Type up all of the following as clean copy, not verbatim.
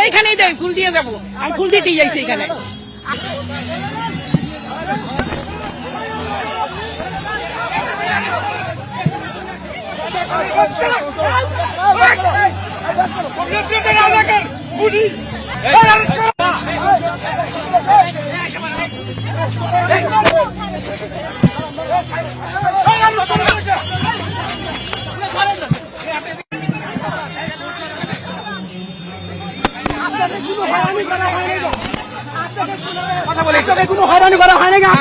এইখানেই দেয়, ফুল দিয়ে যাবো, আমি ফুল দিতেই যাইছি এখানে। কোনো হয়রানি করা হয় না।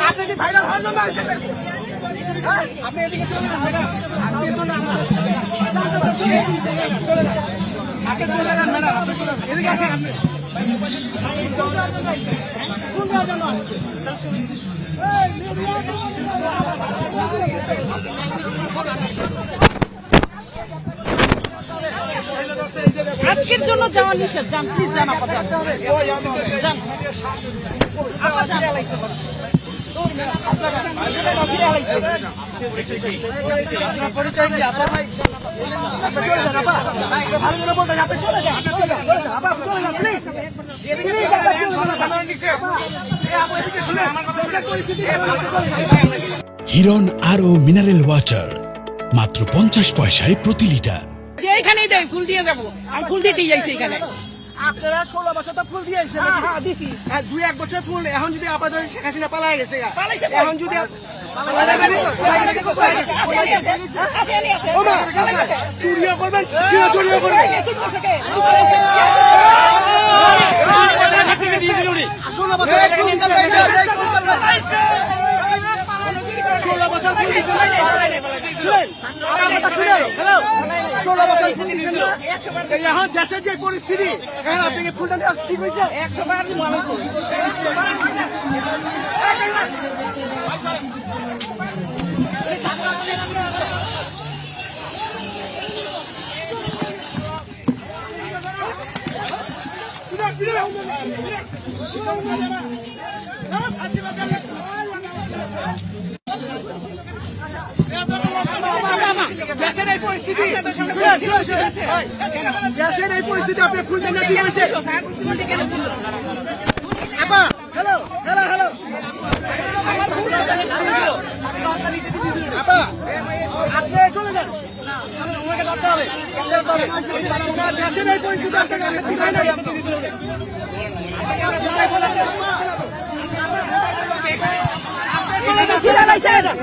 আপনি কি ভাইরাল হওয়ার জন্য আসছেন? আপনি এদিকে চলে যান, ম্যাডাম। আপনি চলে যান, ম্যাডাম। এদিকে আসেন আপনি। কোন জন্য আসছেন? আজকের জন্য যাওয়া নিষেধ, যান প্লিজ, যান আপা, যান যান। পরিচয় কি আপনার? ভাই ভালো করে বলতে আপনি চলে যান, চলে যান, চলে যান, প্লিজ। হিরন আরও মিনারেল ওয়াটার মাত্র 50 পয়সায় প্রতি লিটার। এইখানেই দেয়, ফুল দিয়ে যাবো, আমি ফুল দিতেই যাইছি এখানে। আপনারা 16 বছর তো ফুল দিয়েছেন। হ্যাঁ দিছি। 2-1 বছর ফুল। এখন যদি আপনাদের শেখ হাসিনা পালায় গেছে, পালাইছে। এখন যদি চুরিও করবেন, চুরিও করবেন। 16 বছর এখন দেশের যে পরিস্থিতি, এখন আপনাকে ফুলটা নেওয়া ঠিক হয়েছে। 100 দেশের এই পরিস্থিতি, দেশের এই পরিস্থিতি আপনি ফুলটা নেওয়া ঠিক হয়েছে। আপা হ্যালো হ্যালো হ্যালো আপা, আপনি চলে যান, ওনাকে ধরতে হবে। দেশের এই পরিস্থিতি আপনার কাছে ঠিক হয় নাই। চলে যান,